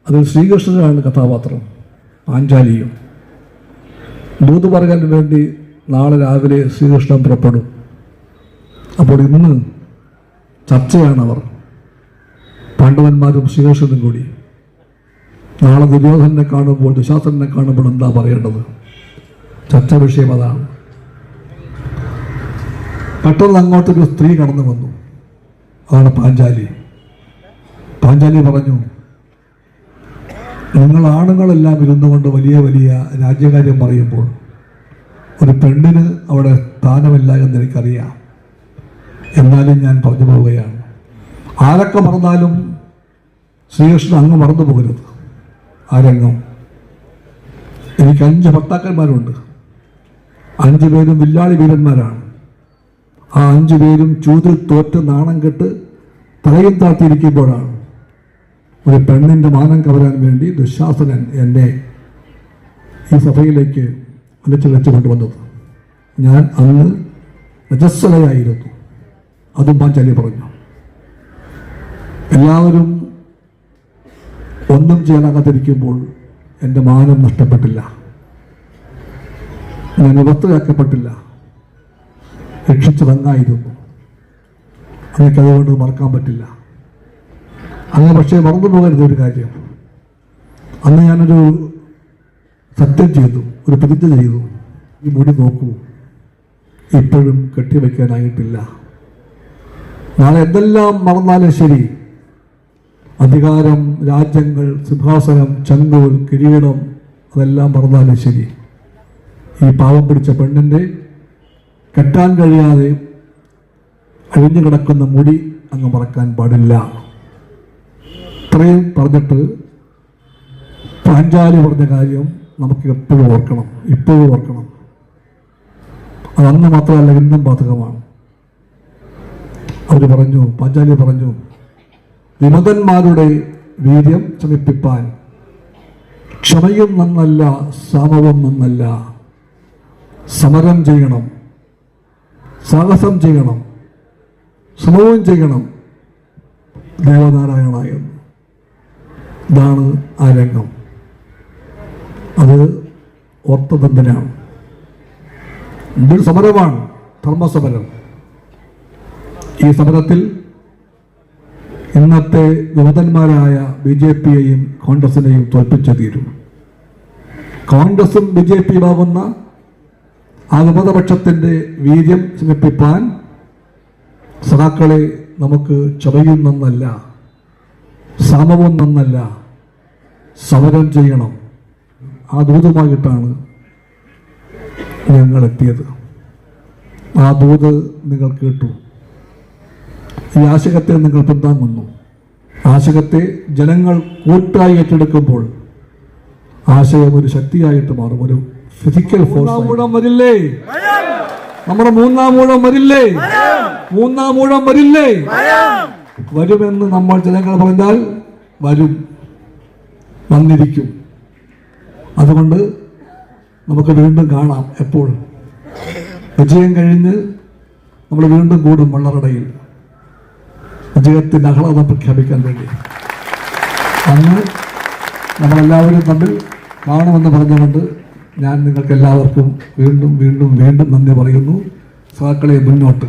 അതിൽ ശ്രീകൃഷ്ണനാണ് കഥാപാത്രം, പാഞ്ചാലിയും. ദൂത് പറയാൻ വേണ്ടി നാളെ രാവിലെ ശ്രീകൃഷ്ണൻ പുറപ്പെടും. അപ്പോൾ ഇന്ന് ചർച്ചയാണവർ, പാണ്ഡവന്മാരും ശ്രീകൃഷ്ണനും കൂടി. നാളെ ദുര്യോധനെ കാണുമ്പോൾ, ദുശാസനെ കാണുമ്പോൾ എന്താ പറയേണ്ടത്? ചർച്ച വിഷയം അതാണ്. പെട്ടെന്ന് അങ്ങോട്ടൊരു സ്ത്രീ കടന്നു വന്നു. അതാണ് പാഞ്ചാലി. പാഞ്ചാലി പറഞ്ഞു, നിങ്ങൾ ആണുങ്ങളെല്ലാം ഇരുന്നു കൊണ്ട് വലിയ വലിയ രാജ്യകാര്യം പറയുമ്പോൾ ഒരു പെണ്ണിന് അവിടെ സ്ഥാനമില്ല എന്ന് എനിക്കറിയാം. എന്നാലും ഞാൻ പറഞ്ഞു പോവുകയാണ്, ആരൊക്കെ മറന്നാലും ശ്രീകൃഷ്ണൻ അങ്ങ് മറന്നു പോകരുത്. ആ രംഗം. എനിക്ക് 5 ഭർത്താക്കന്മാരുണ്ട്. 5 പേരും വില്ലാളി വീരന്മാരാണ്. ആ 5 പേരും ചൂതിൽ തോറ്റ് നാണം കെട്ട് തലയിൽ താഴ്ത്തിയിരിക്കുമ്പോഴാണ് ഒരു പെണ്ണിൻ്റെ മാനം കവരാൻ വേണ്ടി ദുശാസനൻ എന്നെ ഈ സഭയിലേക്ക് വലിച്ചു കൊണ്ടുവന്നത്. ഞാൻ അന്ന് രജസ്വലയായിരുന്നു. അതും പാഞ്ചാലി പറഞ്ഞു. എല്ലാവരും ഒന്നും ചെയ്യാനാകാതിരിക്കുമ്പോൾ എൻ്റെ മാനം നഷ്ടപ്പെട്ടില്ല, ഞാൻ വിപത്തുകാക്കപ്പെട്ടില്ല, രക്ഷിച്ചതങ്ങായിരുന്നു. എനിക്കതുകൊണ്ട് മറക്കാൻ പറ്റില്ല. അങ്ങ് പക്ഷേ മറന്നു പോകരുത് ഒരു കാര്യം. അന്ന് ഞാനൊരു സത്യം ചെയ്തു, ഒരു പ്രതിജ്ഞ ചെയ്തു. ഈ മുടി നോക്കൂ, ഇപ്പോഴും കെട്ടിവെക്കാനായിട്ടില്ല. നാളെ എന്തെല്ലാം മറന്നാലും ശരി, അധികാരം, രാജ്യങ്ങൾ, സിംഹാസനം, ചങ്കോൽ, കിരീടം, അതെല്ലാം മറന്നാലും ശരി, ഈ പാവം പിടിച്ച പെണ്ണിൻ്റെ കെട്ടാൻ കഴിയാതെ അഴിഞ്ഞു കിടക്കുന്ന മുടി അങ്ങ് മറക്കാൻ പാടില്ല. ഇത്രയും പറഞ്ഞിട്ട് പാഞ്ചാലി പറഞ്ഞ കാര്യം നമുക്ക് എപ്പോഴും ഓർക്കണം, ഇപ്പോഴും ഓർക്കണം. അത് അന്ന് മാത്രമല്ല, ഇന്നും ബാധകമാണ്. അവർ പറഞ്ഞു, പാഞ്ചാലി പറഞ്ഞു, വിമതന്മാരുടെ വീര്യം ശമിപ്പിപ്പാൻ ക്ഷമയും നന്നല്ല, സാമവും നന്നല്ല. സമരം ചെയ്യണം, സാഹസം ചെയ്യണം, ശ്രമവും ചെയ്യണം ദേവനാരായണ എന്ന്. ഇതാണ് ആ രംഗം. അത് ഓർത്തതെന്തിനാണ്? ഇതൊരു സമരമാണ്, ധർമ്മസമരം. ഈ സമരത്തിൽ ഇന്നത്തെ വിമതന്മാരായ BJP-യെയും കോൺഗ്രസിനെയും തോൽപ്പിച്ചു തീരും. കോൺഗ്രസും BJP-യും ആവുന്ന ആ വിമതപക്ഷത്തിൻ്റെ വീര്യം ശമിപ്പിപ്പാൻ സഖാക്കളെ നമുക്ക് ക്ഷമയും നന്നല്ല, സാമവും നന്നല്ല, സമരം ചെയ്യണം. ആ ദൂതുമായിട്ടാണ് ഞങ്ങൾ എത്തിയത്. ആ ദൂത് നിങ്ങൾ കേട്ടു. ഈ ആശയത്തെ നിങ്ങൾ പിന്താങ്ങുന്നു. ആശയത്തെ ജനങ്ങൾ കൂട്ടായി ഏറ്റെടുക്കുമ്പോൾ ആശയം ഒരു ശക്തിയായിട്ട് മാറും, ഒരു ഫിസിക്കൽ ഫോഴ്സ്. മൂഴം വരില്ലേ? നമ്മുടെ 3-ാം മൂഴം വരില്ലേ? 3-ാം മൂഴം വരില്ലേ? വരുമെന്ന് നമ്മൾ ജനങ്ങൾ പറഞ്ഞാൽ വരും, വന്നിരിക്കും. അതുകൊണ്ട് നമുക്ക് വീണ്ടും കാണാം. എപ്പോൾ വിജയം കഴിഞ്ഞ് നമ്മൾ വീണ്ടും കൂടും വള്ളറടയിൽ, വിജയത്തിൻ്റെ ആഹ്ലാദം പ്രഖ്യാപിക്കാൻ വേണ്ടി. അന്ന് നമ്മളെല്ലാവരും തമ്മിൽ കാണുമെന്ന് പറഞ്ഞുകൊണ്ട് ഞാൻ നിങ്ങൾക്ക് എല്ലാവർക്കും വീണ്ടും വീണ്ടും വീണ്ടും നന്ദി പറയുന്നു. സഖാക്കളെ, മുന്നോട്ട്.